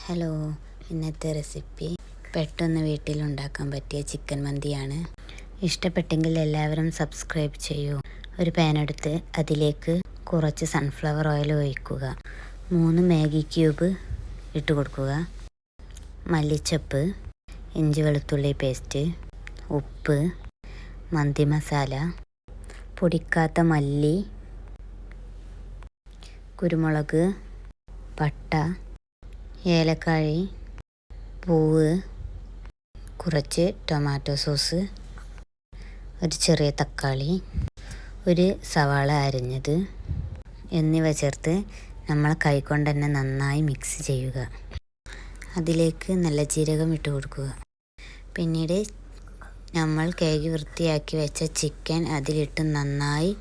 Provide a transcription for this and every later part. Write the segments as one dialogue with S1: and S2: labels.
S1: Hello, ഇന്നത്തെ recipe പെട്ടെന്ന് വീട്ടിലുണ്ടാക്കാൻ പറ്റിയ ചിക്കൻ മന്തിയാണ്. ഇഷ്ടപ്പെട്ടെങ്കിൽ എല്ലാവരും സബ്സ്ക്രൈബ് ചെയ്യൂ. ഒരു പാൻ എടുത്ത് അതിലേക്ക് കുറച്ച് സൺഫ്ലവർ ഓയിൽ ഒഴിക്കുക. 3 മാഗി ക്യൂബ് ഇട്ട് കൊടുക്കുക. മല്ലിച്ചപ്പ്, ഇഞ്ചി വെളുത്തുള്ളി പേസ്റ്റ്, ഉപ്പ്, മന്തി മസാല, പൊടിക്കാത്ത മല്ലി, കുരുമുളക്, പട്ട, ഏലക്കായി, പൂവ്, കുറച്ച് ടൊമാറ്റോ സോസ്, ഒരു ചെറിയ തക്കാളി, ഒരു സവാള അരിഞ്ഞത് എന്നിവ ചേർത്ത് നമ്മൾ കൈകൊണ്ട് തന്നെ നന്നായി മിക്സ് ചെയ്യുക. അതിലേക്ക് നല്ല ജീരകം ഇട്ട് കൊടുക്കുക. പിന്നീട് നമ്മൾ കഴുകി വൃത്തിയാക്കി വെച്ച ചിക്കൻ അതിലിട്ട് നന്നായി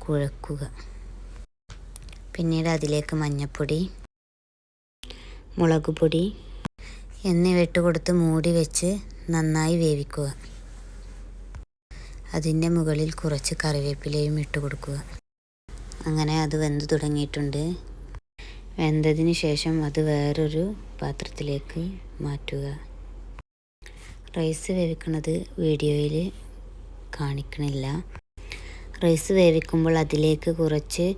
S1: കുഴക്കുക. പിന്നീട് അതിലേക്ക് മഞ്ഞൾപ്പൊടി, മുളക് പൊടി എന്നിവ ഇട്ട് കൊടുത്ത് മൂടി വെച്ച് നന്നായി വേവിക്കുക. അതിൻ്റെ മുകളിൽ കുറച്ച് കറിവേപ്പിലയും ഇട്ട് കൊടുക്കുക. അങ്ങനെ അത് വെന്ത് തുടങ്ങിയിട്ടുണ്ട്. വെന്തതിന് ശേഷം അത് വേറൊരു പാത്രത്തിലേക്ക് മാറ്റുക. റൈസ് വേവിക്കുന്നത് വീഡിയോയിൽ കാണിക്കണില്ല. റൈസ് വേവിക്കുമ്പോൾ അതിലേക്ക് കുറച്ച്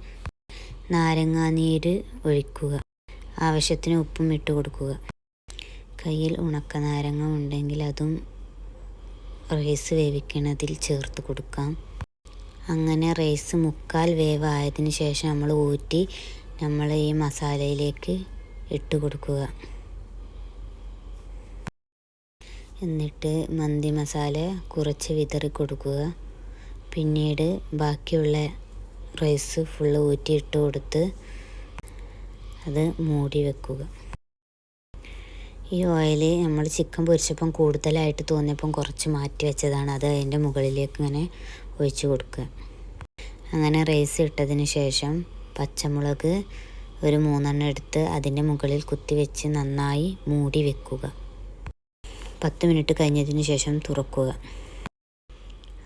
S1: നാരങ്ങാനീര് ഒഴിക്കുക. ആവശ്യത്തിന് ഉപ്പും ഇട്ട് കൊടുക്കുക. കയ്യിൽ ഉണക്ക നാരങ്ങ ഉണ്ടെങ്കിൽ അതും റൈസ് വേവിക്കുന്നതിൽ ചേർത്ത് കൊടുക്കാം. അങ്ങനെ റൈസ് 3/4 വേവ് ആയതിനു ശേഷം നമ്മൾ ഊറ്റി നമ്മൾ ഈ മസാലയിലേക്ക് ഇട്ട് കൊടുക്കുക. എന്നിട്ട് മന്തി മസാല കുറച്ച് വിതറി കൊടുക്കുക. പിന്നീട് ബാക്കിയുള്ള റൈസ് ഫുള്ള് ഊറ്റി ഇട്ട് കൊടുത്ത് അത് മൂടി വെക്കുക. ഈ ഓയിൽ നമ്മൾ ചിക്കൻ പൊരിച്ചപ്പം കൂടുതലായിട്ട് തോന്നിയപ്പം കുറച്ച് മാറ്റി വെച്ചതാണ്. അത് അതിൻ്റെ മുകളിലേക്ക് ഇങ്ങനെ ഒഴിച്ച് കൊടുക്കുക. അങ്ങനെ റൈസ് ഇട്ടതിന് ശേഷം പച്ചമുളക് ഒരു 3 എടുത്ത് അതിൻ്റെ മുകളിൽ കുത്തി വെച്ച് നന്നായി മൂടി വെക്കുക. 10 മിനിറ്റ് കഴിഞ്ഞതിന് ശേഷം തുറക്കുക.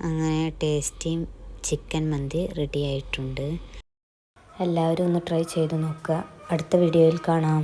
S1: അങ്ങനെ ടേസ്റ്റി ചിക്കൻ മന്തി റെഡി ആയിട്ടുണ്ട്. എല്ലാവരും ഒന്ന് ട്രൈ ചെയ്ത് നോക്കുക. അടുത്ത വീഡിയോയിൽ കാണാം.